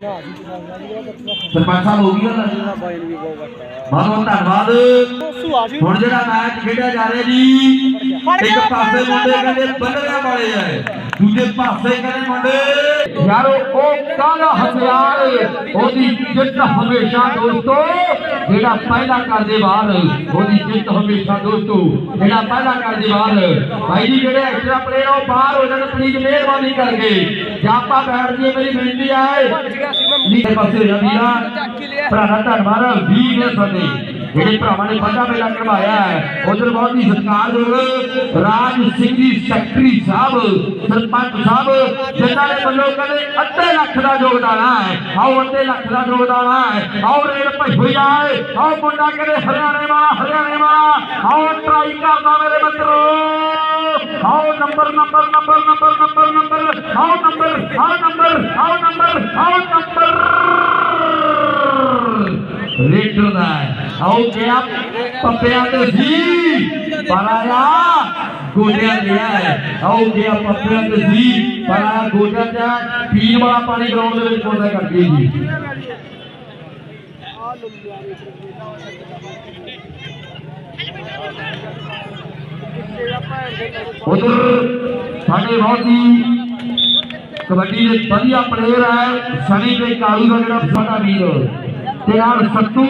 सरपंच साहब हो गया बहुत बहुत धन्यवाद। हुण जिहड़ा मैच खेडिया जा रहा जी, एक पासे मुंडे कहंदे बल्लियां वाले है, दूजे पासे कहंदे मुंडे यारो ओ काला हथियार ओदी जित हमेशा दोस्तों जिहड़ा पहला कर दे बाहर ओदी जित हमेशा दोस्तों जिहड़ा पहला कर दे बाहर। भाई जी जिहड़े एक्स्ट्रा प्लेयर हो बाहर हो जाने प्लीज मेहरबानी करके जापा बैठ जी मेरी बेनती है नीचे पासे हो जा वीरा भरा धन्यवाद वीर ने सने ਜਿਹੜੇ ਭਰਾਵਾਂ ਨੇ ਵੱਡਾ ਮੇਲਾ ਕਰਵਾਇਆ ਹੈ। ਉਧਰ ਬਹੁਤ ਹੀ ਸਤਿਕਾਰਯੋਗ ਰਾਜ ਸਿੰਘ ਜੀ ਸੈਕਟਰੀ ਸਾਹਿਬ ਸਰਪੰਚ ਸਾਹਿਬ ਜਿਨ੍ਹਾਂ ਨੇ ਵੱਲੋਂ ਕਹਿੰਦੇ ਅੱਧੇ ਲੱਖ ਦਾ ਯੋਗਦਾਨ ਹੈ। ਆਓ ਅੱਧੇ ਲੱਖ ਦਾ ਯੋਗਦਾਨ ਹੈ। ਆਓ ਰੇਡ ਭਈ ਆਏ ਆਓ ਮੁੰਡਾ ਕਹਿੰਦੇ ਹਰਿਆਣੇ ਵਾਲਾ ਆਓ ਟਰਾਈ ਕਰਨਾ ਮੇਰੇ ਮਿੱਤਰੋ ਆਓ ਨੰਬਰ रेडर दा आओ गया पप्पिया ते जी पर आया गोलियां लिया है। आओ गया पप्पिया ते जी पर आया गोलियां जा पीन वाला पानी ग्राउंड दे विच पौंदा करदी जी। उधर साडे बहुत ही कबड्डी दे वधिया प्लेयर है सनी ते कालू दा जेड़ा साडा वीर सत्तू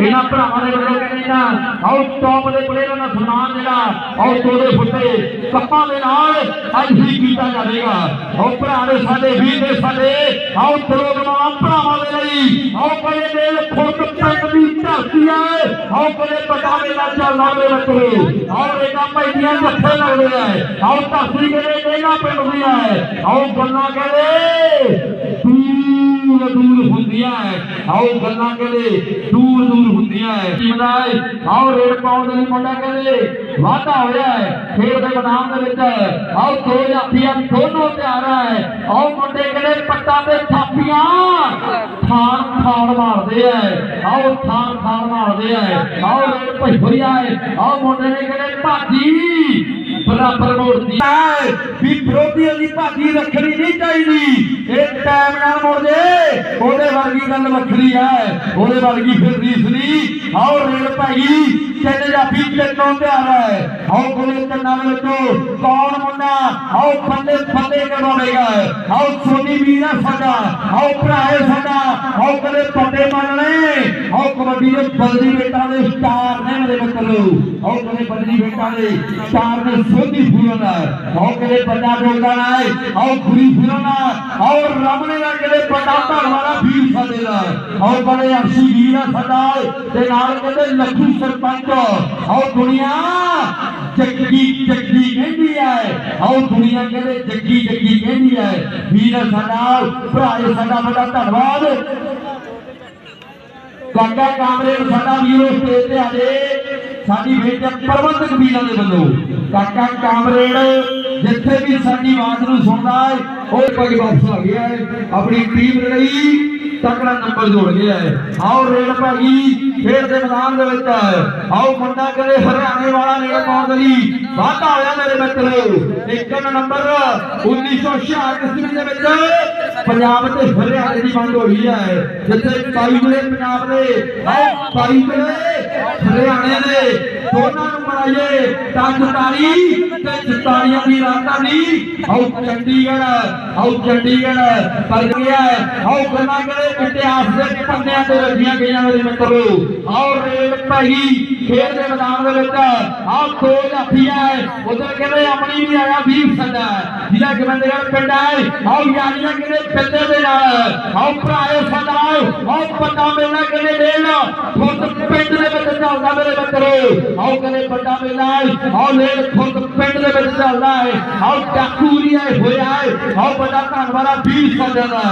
इन्हां भरावां दे वल्लों कहंदे ना आओ टॉप दे प्लेयरां दा सम्मान जिहड़ा आओ तोड़े फुੱਟੇ कप्पां दे नाल अज ही कीता जावेगा। आओ भरा ने साडे वीर ने साडे आओ प्रोग्राम भरावां दे लई आओ कदे मेल खुद पिंड दी धरती है आओ कदे बड़ा मेला चलदा दे मित्रो आओ रेडा पैदियां जत्थे लगदे है आओ धरती कदे मेला पिंड दी है आओ गल्लां कदे दूर होंदियां है आओ गल्लां कहदे दूर होंदियां है जिमदार आओ रेड पाउंड दी मुंडा कहदे वाधा होया है खेल दे मैदान दे विच आओ दो जाफियां दोनों तैयार है आओ मुंडे कहदे पट्टा ते थापियां थान मारदे है आओ थान मारदे है आओ रेड भई होया है आओ मुंडे ने कहदे भाजी बराबर मोड़ती है भी विरोधियों की भाजी रखनी नहीं चाहिए एक टाइम ना मुड़ जाए ओदे वर्गी गल वखरी है ओदे वर्गी फिर रीस नहीं। आओ रेल भाई तीन जाफी तीनों तैयार है आओ कोले तिन्नां दे विचों कौन मुंडा आओ फले करवाएगा आओ सोनी वीर है साडा आओ भरा है साडा आओ कदे पत्ते मारने आओ कबड्डी दे बदली बेटा दे स्टार ने मेरे मित्रो आओ कदे बदली बेटा दे स्टार ने सोनी फूलना आओ कदे बड़ा योगदान है आओ गुरी फूलना आओ रमने का कदे बड़ा धन वाला वीर साडे दा आओ बड़े अर्शी वीर है साडा ते नाल कदे लखू सरपंच आओ दुनिया जग्गी कहती है आओ दुनिया कहते जग्गी कहती है वीर साडा भरा साडा बड़ा धन्यवाद। काका कामरेड साडा वीरो स्टेज ते आजे साडी बेटे प्रबंधक वीरां दे वल्लों काका कामरेड जिथे भी साडी आवाज नूं सुनदा है ओह पग वापस आ गया है अपनी टीम लई तगड़ा नंबर जोड़ गया है। आओ रेड भाई खेल के मैदान दे विच आओ मुंडा करे हरियाणे वाला रेड पाउंड दी वाधा होया मेरे मित्रो एक नंबर 1966 ईस्वी दे विच पंजाब ते हरियाणे दी वंड होई है जिथे 22 जिले पंजाब दे आओ 22 जिले हरियाणे दे दोनों नूं मनाइए ताली ते 44 दी राजधानी आओ चंडीगढ़ पर गया है आओ गल्लां करे इतिहास के पन्नियां ते रखियां गईयां मेरे मित्रो। आओ रेल भाई खेल के मैदान दे विच आओ दो जाफियां है उधर कहते अपनी भी आया वीर साडा जिला गोबिंदगढ़ पिंड है आओ यारियां कहते पिंडे दे नाल आओ भराए साडा आओ बड़ा मेला कहते लेन खुद पिंड दे विच चलदा मेरे मित्रो आओ कहते बड़ा मेला आओ लेन खुद पिंड दे विच चलदा है आओ डाकूरी है होया है आओ बड़ा धन्नवाद वीर साडा दा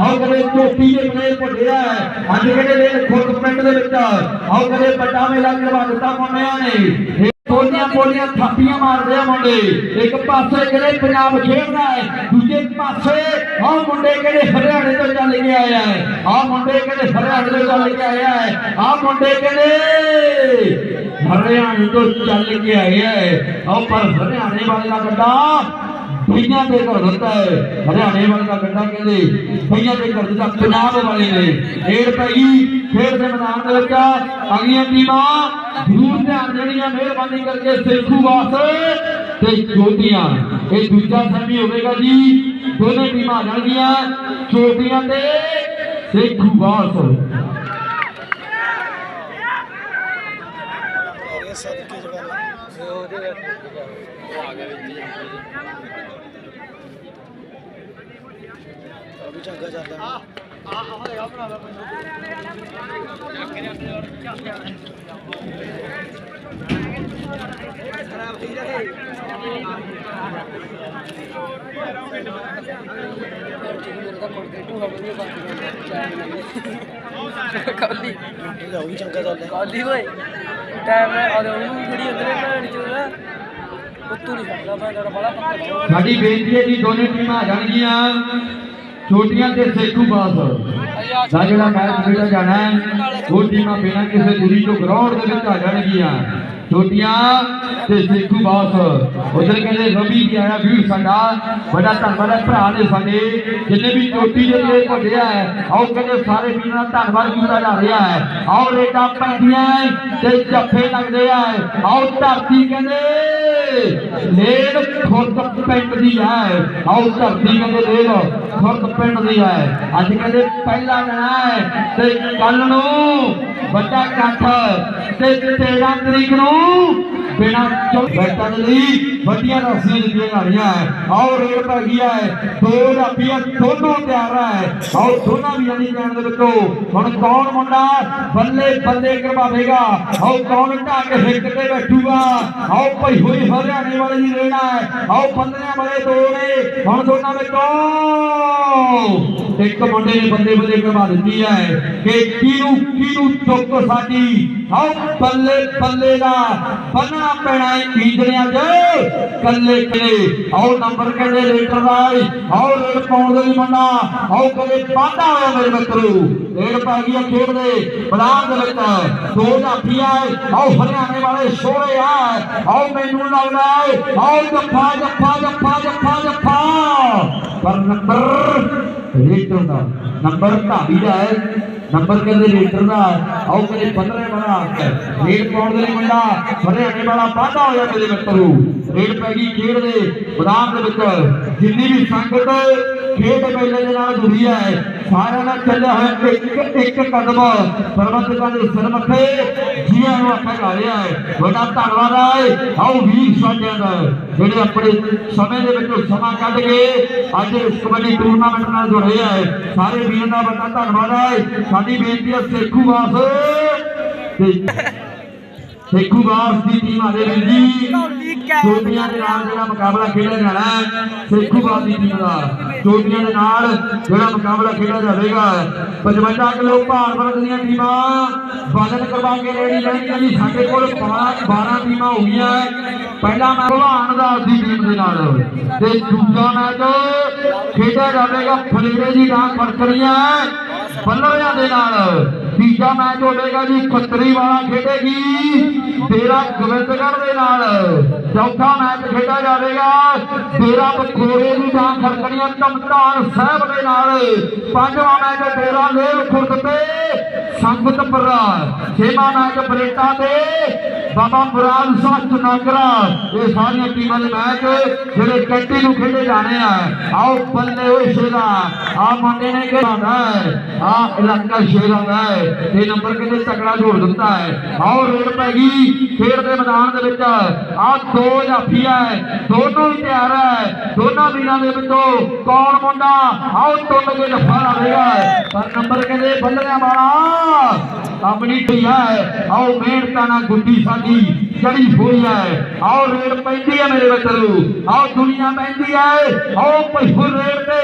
आओ कहते चोटी दे प्लेयर पढ़िया है अज कहते लेन खुद पिंड दे विच आओ कहते बड़ा मेला करवा दिता मुंडियां ने बोलियां थापियां मारदे आ मुंडे एक पासे कहते पंजाब खेलदा है दूजे पासे आ मुंडे कहते हरियाणे तो चल के आया है आ मुंडे कहते हरियाणे तो चल के आया है आ मुंडे कहते हरियाणे तो चल के आया है और पर हरियाणे वाले का गड्ढा कईयां ते कर दिता है हरियाणे वाले का गड्ढा कहते कईयां ते कर दिता पंजाब वाले ने खेड पैगी खेड के मैदान के विच अगलियां टीमां जरूर ध्यान देनियां मेहरबानी करके सेखूवास ते चोटियां ये दूजा सैमी होगा जी दोनों टीमां आ जाएंगियां चोटियां ते सेखूवास चंगा चलता साडी बेनती है जी दोनों टीमां आ जाएंगियां छोटियां ते सेखूवास दा जिहड़ा मैच खेडा जाना है वो टीमां बिना किसी दूरी तो ग्राउंड दे विच आ जाएंगियां छोटियां ते सेखूवास उधर कहते रवि भी आया वीर साडा बड़ा धन्नवाद है भरा ने साडे जिन्ने भी चोटी दे प्लेयर भज्जिया है आओ कहते सारे वीरां दा धन्नवाद कीता जा रहा है आओ रेडा पैंदियां ते जफ्फे लगदे है आओ धरती कहते लेड खुर्द पिंड दी है आओ धरती कहते लेड खुर्द पिंड दी है अज कहते पहला दिन है ते कल नूं बड़ा इकट्ठ ते 13 तरीक नूं बिना बैठा वड्डियां रस्सियां दित्तियां जानियां है आओ रेल पै गई है 2000 रुपया दोनों तैयार है आओ दोनों भी यानी जान दे विचों हुण कौन मुंडा बल्ले बल्ले करवावेगा आओ कौन ढंग हिक ते बैठूगा आओ भाई हुई हरियाणे वाले दी रेड़ा है आओ बल्लियां वाले दो ने हुण दोनों विचों एक मुंडे ने बल्ले बल्ले करवा दित्ती है कि किनू किनू चुक साडी आओ बल्ले बल्ले दा बनना पैना है कीजड़ियां जे कल्ले कले आओ नंबर कहते लीटर दा आओ रेड पाउंड दे मुंडा आओ कदे पांदा होया मेरे मित्रो रेड पै गई खेड दे मैदान दे विच दो जाफियां आओ हरियाणे वाले सोहरे आ आओ मैनू लगदा है आओ जफ्फा जफ्फा जफ्फा जफ्फा जफ्फा पर नंबर लीटर दा नंबर धावी दा है नंबर कहते लीटर का आओ कहते 15 वाला रेड पाउंड दे मुंडा हरियाणे वाला वाधा होया मेरे मित्रो रेड पै गई खेड दे मैदान दे विच जिन्नी भी संगत खेड मेले दे नाल जुड़ी है सारे नाल चलिया होया एक एक कदम प्रबंधकां दे सिर मथे जियां नूं आखिया जा रहा है बड़ा धन्नवाद है आओ वीर साडियां दा जिहड़े अपने समय दे विच समा कढ के अज इस कबड्डी टूरनामेंट नाल जुड़े है सारे वीरां दा बड़ा धन्नवाद है साडी बेनती है सेखूवास सेखूवास की टीम आ रही जी चोटियां दे नाल जेड़ा मुकाबला खेडा जाना है सेखूवास की टीम दा चोटियां दे नाल जेड़ा मुकाबला खेडा जाएगा 55 किलो भार वर्ग दी टीमां वजन करवा के रेडी जाएंगी जी साडे कोल 12 टीमां हो गईयां पहला मैच भलवान दास की टीम दे नाल ते दूजा मैच खेडा जाएगा फलेरे दी डांग फड़कड़ियां बल्लरियां दे नाल तीजा मैच होगा जी खतरी वाला खेडेगी तेरा गोविंदगढ़ दे नाल चौथा मैच खेडा जाएगा तेरा बखोरे की डांग फड़कड़ियां धमतान साहब दे नाल पांचवा मैच तेरा लेव खुर्द ते संगतपुरा छेवां मैच बरेटा ते बाबा मुराद शाह चनागरा ये सारियां टीमां दे मैच जेडे कैंटी नूं खेडे जाने हैं आओ बल्ले होए शेरा आ मुंडे ने खेलना है आ इलाका शेरा दा है ये नंबर कितने तगड़ा जोड़ दिता है आओ रेड पै गई खेड दे मैदान दे विच आ दो जाफिया है दोनों ही तैयार है दोनों वीरां दे विचों कौन मुंडा आओ तुंड के जफ्फा लावेगा पर नंबर कहते बल्लियां वाला अपनी ढिया है आओ मेहनत ना गुड्डी साडी चढ़ी हुई है आओ रेड पैंदी है मेरे मित्रों आओ दुनिया पैंदी है आओ पशुर रेड पे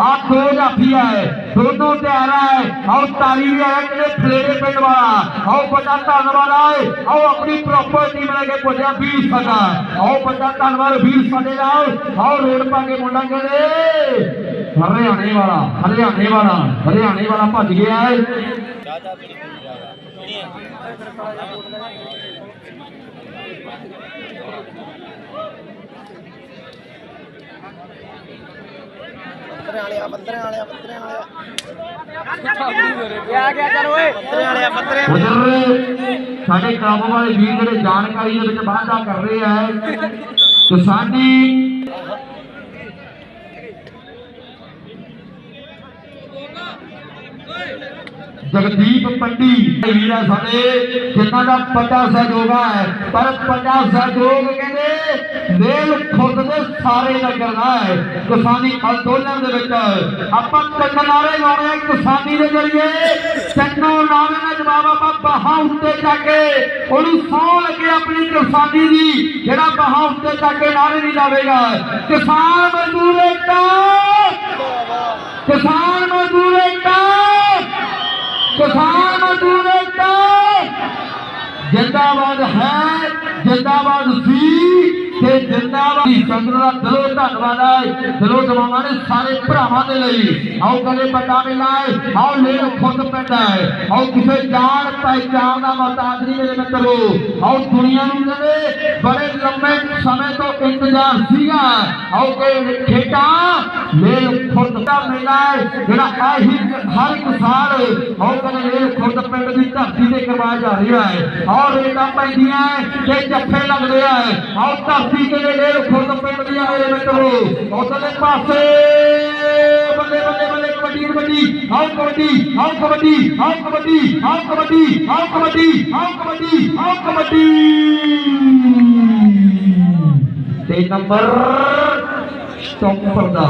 आ दो जाफिया है दोनों तैयार है आओ ताली भी है कि फलेरे पिंड वाला आओ बड़ा धन्नवाद है आओ अपनी प्रॉपर टीम लेके पहुंचा वीर साडा आओ बड़ा धन्नवाद वीर साडे नाल आओ रेड पा के मुंडा कहते हरियाणे वाला भज गया है उधर साडे क्लब वाले वीर जिहड़े जानकारी दे विच वाधा कर रहे हैं तो साडी जगदीप पंडी वीरा साडे जिन्हां दा बड़ा सहयोग है पर बड़ा सहयोग कहंदे मेल खुद दे सारे लगना है किसानी अंदोलन दे विच आपां तिन नारे लाने किसानी दे जरिए तिन्नों नारे दा जवाब आपां बाहां उत्ते जाके ओनू सौं लगे अपनी किसानी दी जेड़ा बाहां उत्ते जाके नारे नहीं लावेगा किसान मजदूर एकता किसान मजदूर एकता किसान मजदूर एकता जिंदाबाद है जिंदाबाद सी ते जिंदाबाद संगत दा दिलों धन्नवाद है दिलों दवावां ने सारे भरावां दे लई आओ कदे बड़ा मेला है आओ ले खुद पिंड है आओ किसे जान पहचान दा मोहताज नहीं मेरे मित्रो आओ दुनिया नूं कदे बड़े लंबे समय तो इंतजार सीगा आओ के खेता ले खुद दा मेला है जेड़ा आही हर एक साल आओ कदे ले खुद पिंड दी धरती ते करवाया जा रहा है और रेटा पैंदियां ते जफ्फे लगदे है आओ धरती के ले खुद पिंड दियां मेरे मित्रो उधरले पासे बल्ले बल्ले बल्ले कबड्डी कबड्डी आओ कबड्डी आओ कबड्डी आओ कबड्डी आओ कबड्डी आओ कबड्डी आओ कबड्डी आओ कबड्डी 3 नंबर टॉपर दा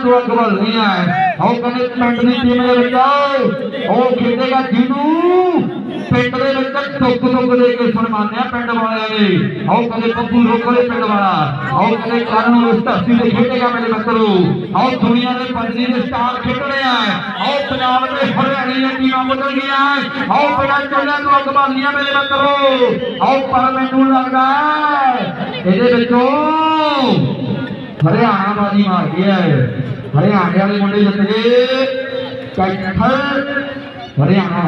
तो अगवल नहीं है आओ कने पिंड दी टीम दे विच आओ ओ खेलेगा जिनू पिंड दे विच टुक टुक दे के सन्मानिया पिंड वालियां ने आओ कने पप्पू रोकले पिंड वाला आओ कने कारण उस धरती ते खेलेगा मेरे मित्रो आओ दुनिया दे पंजी दे स्टार खेल रहे हैं आओ पंजाब दे हरियाणे दी टीमां बदल गईयां आओ बड़ा चोला तो अगवालियां मेरे मित्रो आओ पर मैनू लगदा इहदे विचों हरियाणा बाजी मार गया है हरियाणे वाले मुंडे जित गए कैथल हरियाणा